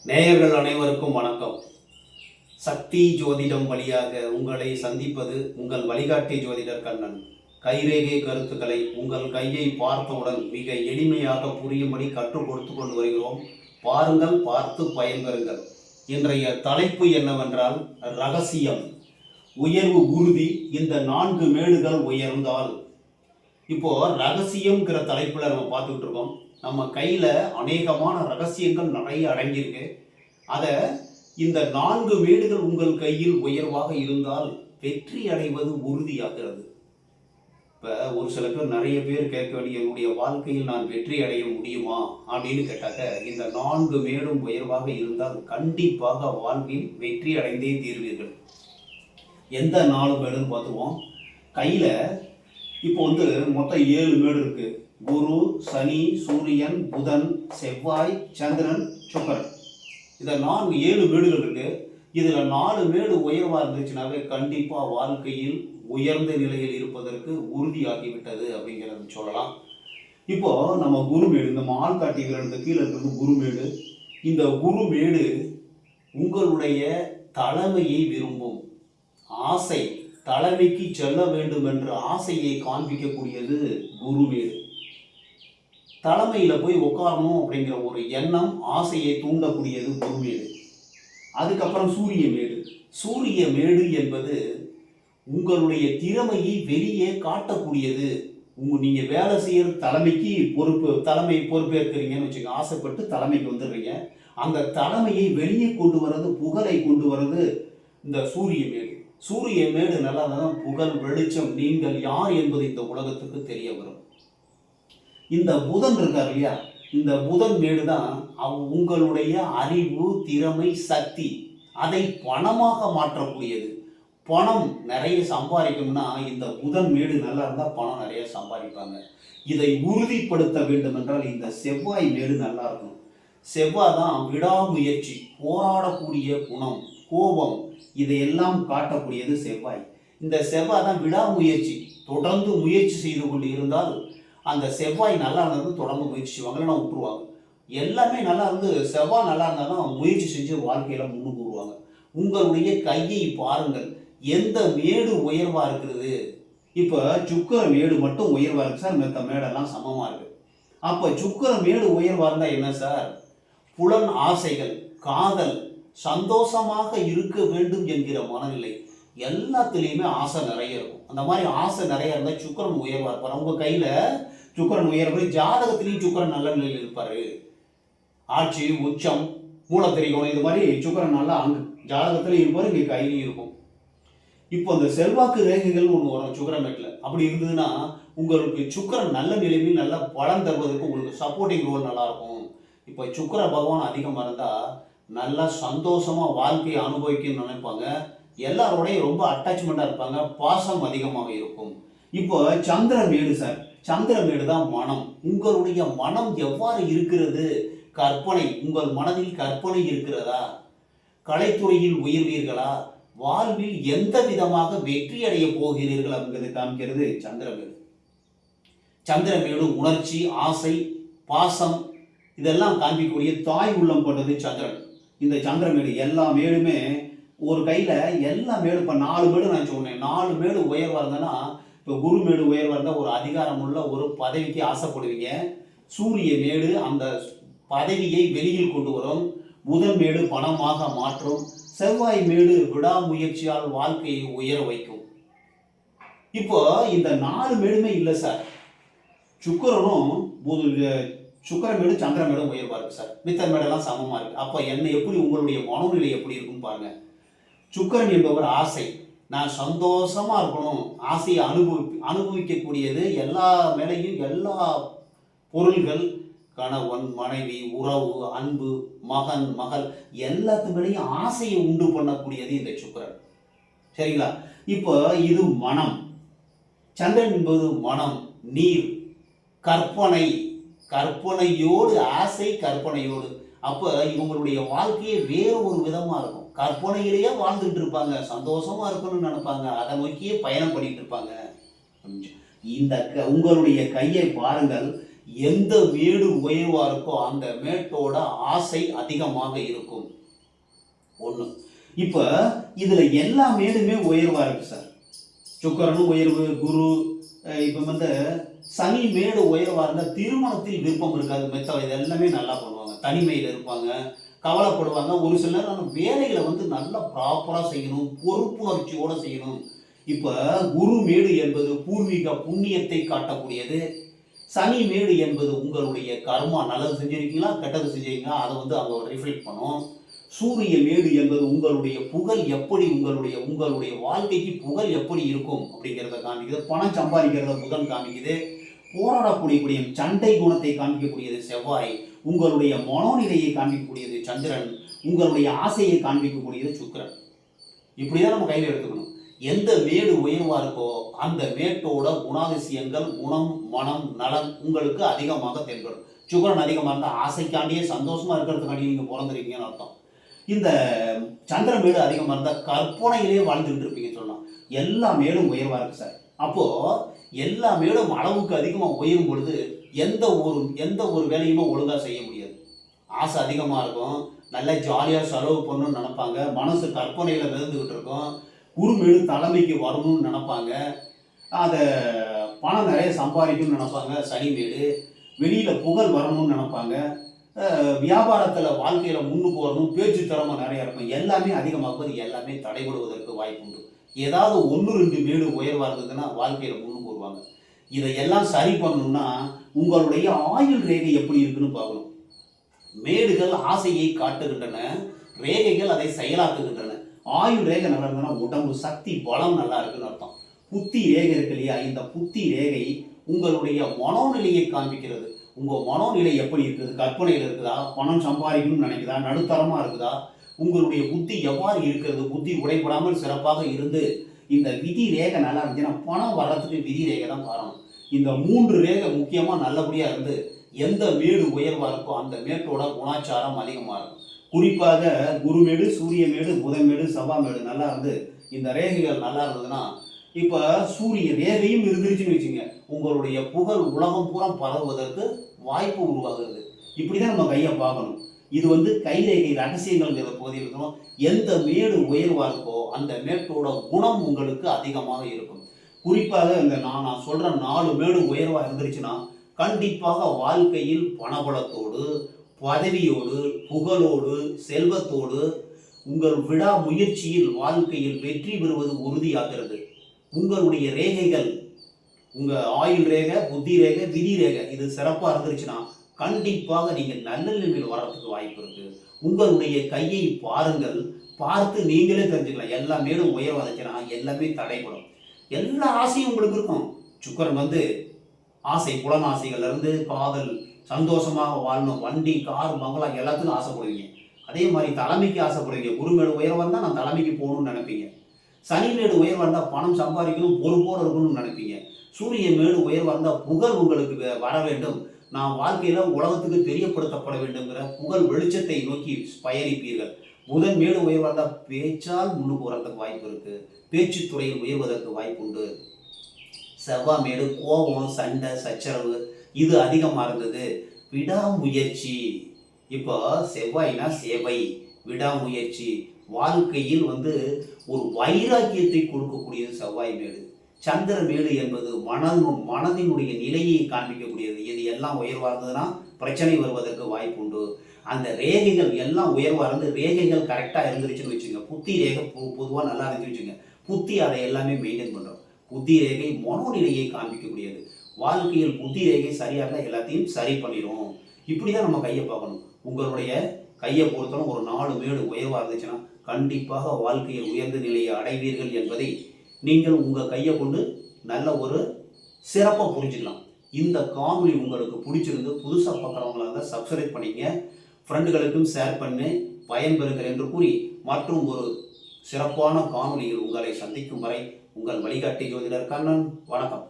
நேயர்கள் அனைவருக்கும் வணக்கம். சக்தி ஜோதிடம் வழியாக உங்களை சந்திப்பது உங்கள் வழிகாட்டி ஜோதிடர் கண்ணன். கைரேகை கருத்துக்களை உங்கள் கையை பார்த்தவுடன் மிக எளிமையாக புரியும்படி கற்றுக் கொடுத்து கொண்டு வருகிறோம். பாருங்கள், பார்த்து பயன்பெறுங்கள். இன்றைய தலைப்பு என்னவென்றால் ரகசியம், உயர்வு உறுதி. இந்த 4 மேடுகள் உயர்ந்தால், இப்போ ரகசியம்ங்கிற தலைப்புல நம்ம பார்த்துக்கிட்டு இருக்கோம். நம்ம கையில அநேகமான ரகசியங்கள் நிறைய அடங்கியிருக்கு. அதை இந்த 4 மேடுகள் உங்கள் கையில் உயர்வாக இருந்தால் வெற்றி அடைவது உறுதியாகிறது. இப்போ ஒரு சில பேர், நிறைய பேர் கேட்க வேண்டிய, என்னுடைய வாழ்க்கையில் நான் வெற்றி அடைய முடியுமா அப்படின்னு கேட்டாக்க, இந்த 4 மேடும் உயர்வாக இருந்தால் கண்டிப்பாக வாழ்வில் வெற்றி அடைந்தே தீர்வீர்கள். எந்த 4 மேடுன்னு பார்த்துவோம். கையில் இப்போ மொத்தம் 7 மேடு இருக்கு. குரு, சனி, சூரியன், புதன், செவ்வாய், சந்திரன், சுக்கிரன். இதை 7 மேடுகள் இருக்கு. இதுல 4 மேடு உயர்வா இருந்துச்சுனாவே கண்டிப்பா வாழ்க்கையில் உயர்ந்த நிலையில் இருப்பதற்கு உறுதியாகிவிட்டது அப்படிங்கிறத சொல்லலாம். இப்போ நம்ம குருமேடு, இந்த ஆள்காட்டி விரலுக்கு கீழே இருக்கிறது குருமேடு. இந்த குருமேடு உங்களுடைய தலைமையை விரும்பும் ஆசை, தலைமைக்கு செல்ல வேண்டும் என்ற ஆசையை காண்பிக்கக்கூடியது குருமேடு. தலைமையில போய் உட்காரணும் அப்படிங்கிற ஒரு எண்ணம், ஆசையை தூண்டக்கூடியது குருமேடு. அதுக்கப்புறம் சூரிய மேடு. சூரிய மேடு என்பது உங்களுடைய திறமையை வெளியே காட்டக்கூடியது. நீங்க வேலை செய்யற தலைமைக்கு தலைமை பொறுப்பேற்கிறீங்கன்னு வச்சுக்கோங்க. ஆசைப்பட்டு தலைமைக்கு வந்துடுறீங்க. அந்த தலைமையை வெளியே கொண்டு வர்றது, புகழை கொண்டு வர்றது இந்த சூரிய மேடு. சூரிய மேடு நல்லா தான் புகழ், வெளிச்சம், நீங்கள் யார் என்பது இந்த உலகத்துக்கு தெரிய வரும். இந்த புதன் இருக்கார் இல்லையா, இந்த புதன் மேடு தான் உங்களுடைய அறிவு, திறமை, சக்தி, அதை பணமாக மாற்றக்கூடியது. பணம் நிறைய சம்பாதிக்கணும்னா இந்த புதன் மேடு நல்லா இருந்தால் பணம் நிறைய சம்பாதிப்பாங்க. இதை உறுதிப்படுத்த வேண்டும் என்றால் இந்த செவ்வாய் மேடு நல்லா இருக்கணும். செவ்வாய் தான் விடாமுயற்சி, போராடக்கூடிய குணம், கோபம், இதையெல்லாம் காட்டக்கூடியது செவ்வாய். இந்த செவ்வாய் தான் விடாமுயற்சி, தொடர்ந்து முயற்சி செய்து கொண்டு இருந்தால் அந்த செவ்வாய் நல்லா இருந்தது தொடர்ந்து முயற்சி செய்வாங்க, இல்லைன்னா விட்டுருவாங்க. எல்லாமே நல்லா இருந்து செவ்வாய் நல்லா இருந்தால் தான் முயற்சி செஞ்சு வாழ்க்கையில முன்னுக்கு வருவாங்க. உங்களுடைய கையை பாருங்கள், எந்த மேடு உயர்வா இருக்கிறது. இப்போ சுக்கிர மேடு மட்டும் உயர்வா இருக்கு சார், மற்ற மேடெல்லாம் சமமா இருக்கு. அப்ப சுக்கிர மேடு உயர்வா இருந்தா என்ன சார்? புலன் ஆசைகள், காதல், சந்தோஷமாக இருக்க வேண்டும் என்கிற மனநிலை, எல்லாத்துலேயுமே ஆசை நிறைய இருக்கும். அந்த மாதிரி ஆசை நிறைய இருந்தால் சுக்கிரன் உயர்வா இருப்பார். உங்க கையில சுக்கிரன் உயர்வு, ஜாதகத்திலையும் சுக்கிரன் நல்ல நிலையில் இருப்பாரு. ஆட்சி, உச்சம், மூலத்திரிகோணம், இது மாதிரி சுக்கிரன் நல்லா அங்கு ஜாதகத்திலையும் இருப்பார், இங்கே கையிலையும் இருக்கும். இப்போ அந்த செல்வாக்கு ரேகைகள் ஒன்று வரும் சுக்கிரமேட்டில். அப்படி இருந்ததுன்னா உங்களுக்கு சுக்கிரன் நல்ல நிலைமையில் நல்ல பலன் தருவதற்கு உங்களுக்கு சப்போர்ட்டிங் ரோல் நல்லா இருக்கும். இப்போ சுக்கிர பகவான் அதிகமாக இருந்தால் நல்லா சந்தோஷமா வாழ்க்கையை அனுபவிக்கணும்னு நினைப்பாங்க. எல்லாரோடையும் ரொம்ப அட்டாச்மெண்ட்டாக இருப்பாங்க, பாசம் அதிகமாக இருக்கும். இப்போ சந்திரமேடு சார், சந்திரமேடு தான் மனம். உங்களுடைய மனம் எவ்வாறு இருக்கிறது? கற்பனை, உங்கள் மனதில் கற்பனை இருக்கிறதா? கலைத்துறையில் உயர்வீர்களா? வாழ்வில் எந்த விதமாக வெற்றி அடைய போகிறீர்கள் அப்படிங்கிறது காமிக்கிறது சந்திரமேடு. சந்திரமேடு உணர்ச்சி, ஆசை, பாசம், இதெல்லாம் காண்பிக்கக்கூடிய தாய் உள்ளம் கொண்டது சந்திரன். இந்த சந்திரமேடு எல்லா மேடுமே ஒரு கையில், எல்லா மேடு, இப்போ 4 மேடு நான் சொன்னேன். 4 மேடு உயர்வாக இருந்தேன்னா, இப்போ குரு மேடு உயர்வாக இருந்தால் ஒரு அதிகாரம் உள்ள ஒரு பதவிக்கு ஆசைப்படுவீங்க. சூரிய மேடு அந்த பதவியை வெளியில் கொண்டு வரும். புதன் மேடு பணமாக மாற்றும். செவ்வாய் மேடு விடாமுயற்சியால் வாழ்க்கையை உயர வைக்கும். இப்போ இந்த 4 மேடுமே இல்லை சார். சுக்கிரனும் சுக்கிரமேடு சந்திரமேடும் உயர்வா இருக்கு சார். மித்த மேடெல்லாம் சமமா இருக்கு. அப்போ என்ன, எப்படி உங்களுடைய மனநிலை எப்படி இருக்குன்னு பாருங்க. சுக்கிரன் என்பவர் ஆசை, நான் சந்தோஷமா இருக்கணும், ஆசையை அனுபவிக்கக்கூடியது. எல்லா மேலையும் எல்லா பொருள்கள், கணவன், மனைவி, உறவு, அன்பு, மகன், மகள், எல்லாத்து மேலேயும் ஆசையை உண்டு பண்ணக்கூடியது இந்த சுக்கிரன். சரிங்களா? இப்போ இது மனம். சந்திரன் என்பது மனம், நீர், கற்பனை, கற்பனையோடு ஆசை, கற்பனையோடு. அப்போ இவங்களுடைய வாழ்க்கையே வேறு ஒரு விதமா இருக்கும். கற்பனையிலேயே வாழ்ந்துட்டு இருப்பாங்க, சந்தோஷமா இருக்கணும்னு நினைப்பாங்க, அதை நோக்கியே பயணம் பண்ணிட்டு இருப்பாங்க. இந்த உங்களுடைய கையை பாருங்கள், எந்த மேடு உயர்வா இருக்கோ அந்த மேட்டோட ஆசை அதிகமாக இருக்கும். ஒண்ணு. இப்ப இதுல எல்லா மேடுமே உயர்வா இருக்கு சார். சுக்கிரனும் உயர்வு, குரு, இப்ப வந்து சனி மேடு உயர்வா இருந்தா திருமணத்தில் விருப்பம் இருக்காது. மெத்த இது எல்லாமே நல்லா பண்ணுவாங்க, தனிமையில் இருப்பாங்க, கவலைப்படுவாங்க. ஒரு சில நேரம் வேலைகளை வந்து நல்லா ப்ராப்பரா செய்யணும், பொறுப்புணர்ச்சியோட செய்யணும். இப்ப குரு மேடு என்பது பூர்வீக புண்ணியத்தை காட்டக்கூடியது. சனி மேடு என்பது உங்களுடைய கர்மா, நல்லது செஞ்சிருக்கீங்களா கெட்டது செஞ்சிருக்கீங்களா அதை வந்து அவங்க ரிஃப்ளெக்ட் பண்ணும். சூரிய மேடு என்பது உங்களுடைய புகழ் எப்படி, உங்களுடைய உங்களுடைய வாழ்க்கைக்கு புகழ் எப்படி இருக்கும் அப்படிங்கிறத காமிக்குது. பணம் சம்பாதிக்கிறத புதன் காமிக்குது. போராடக்கூடிய சண்டை குணத்தை காண்பிக்கக்கூடியது செவ்வாய். உங்களுடைய மனோநிலையை காண்பிக்கக்கூடியது சந்திரன். உங்களுடைய ஆசையை காண்பிக்கக்கூடியது சுக்கிரன். இப்படிதான் நம்ம கையில் எடுத்துக்கணும். எந்த மேடு உயர்வா இருக்கோ அந்த மேட்டோட குணாதிசயங்கள், குணம், மனம், நலன் உங்களுக்கு அதிகமாக தென்படும். சுக்கிரன் அதிகமாக இருந்தால் ஆசைக்காண்டியே சந்தோஷமா இருக்கிறதுக்காண்டி நீங்க பிறந்திருக்கீங்கன்னு அர்த்தம். இந்த சந்திர மேடு அதிகமாக இருந்தால் கற்பனையிலே வாழ்ந்துகிட்டு இருப்பீங்கன்னு சொல்லலாம். எல்லா மேடும் உயர்வா இருக்கு சார். அப்போ எல்லா மேடும் அளவுக்கு அதிகமாக உயரும் பொழுது எந்த ஒரு வேலையுமே ஒழுங்காக செய்ய முடியாது. ஆசை அதிகமாக இருக்கும், நல்லா ஜாலியாக செலவு பண்ணணும்னு நினைப்பாங்க, மனசு கற்பனையில் மிதந்துக்கிட்டு இருக்கும். குறுமேடு தலைமைக்கு வரணும்னு நினைப்பாங்க, அதை பணம் நிறைய சம்பாதிக்கணும்னு நினைப்பாங்க. சனிமேடு வெளியில் புகழ் வரணும்னு நினைப்பாங்க, வியாபாரத்தில் வாழ்க்கையில் முன்னுக்கு வரணும், பேச்சு திறமை நிறைய இருக்கும். எல்லாமே அதிகமாகும்போது எல்லாமே தடைபடுவதற்கு வாய்ப்பு உண்டு. ஏதாவது 1-2 மேடு உயர்வாக இருந்ததுன்னா வாழ்க்கையில் முன்னுக்கு வருவாங்க. இதையெல்லாம் சரி பண்ணணும்னா உங்களுடைய ஆயுள் ரேகை எப்படி இருக்குன்னு பார்க்கணும். மேடுகள் ஆசையை காட்டுகின்றன, ரேகைகள் அதை செயலாக்குகின்றன. ஆயுள் ரேகை நல்லா இருந்ததுன்னா உடம்பு சக்தி பலம் நல்லா இருக்குன்னு அர்த்தம். புத்தி ரேகை இருக்கு இல்லையா, இந்த புத்தி ரேகை உங்களுடைய மனோநிலையை காண்பிக்கிறது. உங்க மனோநிலை எப்படி இருக்குது, கற்பனையில் இருக்குதா, பணம் சம்பாதிக்கணும்னு நினைக்குதா, நடுத்தரமா இருக்குதா, உங்களுடைய புத்தி எவ்வாறு இருக்கிறது, புத்தி உடைபடாமல் சிறப்பாக இருந்து இந்த விதி ரேகை நல்லா இருந்துச்சுன்னா பணம் வர்றதுக்கு விதி ரேகை தான் காரணம். இந்த 3 ரேகை முக்கியமாக நல்லபடியாக இருந்து எந்த மேடு உயர்வாக இருக்கோ அந்த மேட்டோட குணாச்சாரம் அதிகமாக இருக்கும். குறிப்பாக குருமேடு, சூரிய மேடு, புதன்மேடு, செவ்வாய்மேடு நல்லா இருந்து இந்த ரேகைகள் நல்லா இருந்ததுன்னா, இப்போ சூரிய ரேகையும் இருந்துருச்சுன்னு வச்சுங்க, உங்களுடைய புகழ் உலகம் பூரா பரவுவதற்கு வாய்ப்பு உருவாகிறது. இப்படி தான் நம்ம கையை பார்க்கணும். இது வந்து கைரேகை ரகசியங்கள்ங்கிற பகுதியில் இருக்கணும். எந்த மேடு உயர்வாக இருக்கோ அந்த மேட்டோட குணம் உங்களுக்கு அதிகமாக இருக்கும். குறிப்பாக இந்த நான் சொல்ற 4 மேடு உயர்வாக இருந்துருச்சுன்னா கண்டிப்பாக வாழ்க்கையில் பணபலத்தோடு, பதவியோடு, புகழோடு, செல்வத்தோடு உங்கள் விடா முயற்சியில் வாழ்க்கையில் வெற்றி பெறுவது உறுதியாகிறது. உங்களுடைய ரேகைகள், உங்க ஆயுள் ரேகை, புத்தி ரேகை, விதி ரேகை இது சிறப்பாக இருந்துருச்சுன்னா கண்டிப்பாக நீங்கள் நல்ல நிலைமையில் வர்றதுக்கு வாய்ப்பு இருக்கு. உங்களுடைய கையை பாருங்கள், பார்த்து நீங்களே தெரிஞ்சுக்கலாம். எல்லா மேடும் உயர்வாக இருந்துச்சுன்னா எல்லாமே தடைப்படும். எல்லா ஆசையும் உங்களுக்கு இருக்கும். சுக்கிரன் வந்து ஆசை, புலனாசைகள்ல இருந்து காதல், சந்தோஷமாக வாழணும், வண்டி, கார், பங்களா எல்லாத்துக்கும் ஆசைப்படுவீங்க. அதே மாதிரி தலைமைக்கு ஆசைப்படுவீங்க. குருமேடு உயர்வாக இருந்தால் நான் தலைமைக்கு போகணும்னு நினைப்பீங்க. சனி மேடு உயர்வாக இருந்தால் பணம் சம்பாதிக்கணும், பொறுப்போடு இருக்கணும்னு நினைப்பீங்க. சூரிய மேடு உயர்வாக இருந்தால் புகழ் உங்களுக்கு வர வேண்டும், நான் வாழ்க்கையில் உலகத்துக்கு தெரியப்படுத்தப்பட வேண்டுங்கிற புகழ் வெளிச்சத்தை நோக்கி பயணிப்பீர்கள். புதன் மேடு உயர்வாக இருந்தால் பேச்சால் முன்னுக்கு வரதுக்கு வாய்ப்பு இருக்கு, பேச்சு துறையில் உயர்வதற்கு வாய்ப்பு உண்டு. செவ்வாய் மேடு கோபம், சண்டை, சச்சரவு இது அதிகமாக இருந்தது. விடாமுயற்சி, இப்போ செவ்வாய்னா சேவை, விடாமுயற்சி, வாழ்க்கையில் வந்து ஒரு வைராக்கியத்தை கொடுக்கக்கூடியது செவ்வாய் மேடு. சந்திர மேடு என்பது மனதினுடைய நிலையை காண்பிக்கக்கூடியது. இது எல்லாம் உயர்வாக இருந்ததுன்னா பிரச்சனை வருவதற்கு வாய்ப்பு உண்டு. அந்த ரேகைகள் எல்லாம் உயர்வாக இருந்து ரேகைகள் கரெக்டாக இருந்துருச்சுன்னு வச்சுங்க, புத்தி ரேகை பொதுவாக நல்லா இருந்துச்சுன்னு வச்சுங்க, புத்தி அதை எல்லாமே மெயின்டைன் பண்ணுறோம். புத்தி ரேகை மனோநிலையை காண்பிக்கக்கூடியது. வாழ்க்கையில் புத்தி ரேகை சரியாக எல்லாத்தையும் சரி பண்ணிடும். இப்படி தான் நம்ம கையை பார்க்கணும். உங்களுடைய கையை பொறுத்தவரை ஒரு 4 மேடு உயர்வாக இருந்துச்சுன்னா கண்டிப்பாக வாழ்க்கையில் உயர்ந்த நிலையை அடைவீர்கள் என்பதை நீங்கள் உங்கள் கையை கொண்டு நல்ல ஒரு சிறப்பாக புரிஞ்சுக்கலாம். இந்த காணொலி உங்களுக்கு பிடிச்சிருந்து புதுசாக பார்க்குறவங்களா இருந்தால் சப்ஸ்கிரைப் பண்ணிங்க, ஃப்ரெண்டுகளுக்கும் ஷேர் பண்ணி பயன்பெறுங்கள் என்று கூறி மற்றும் ஒரு சிறப்பான காணொலியில் உங்களை சந்திக்கும் வரை உங்கள் வழிகாட்டி ஜோதிடர் கண்ணன். வணக்கம்.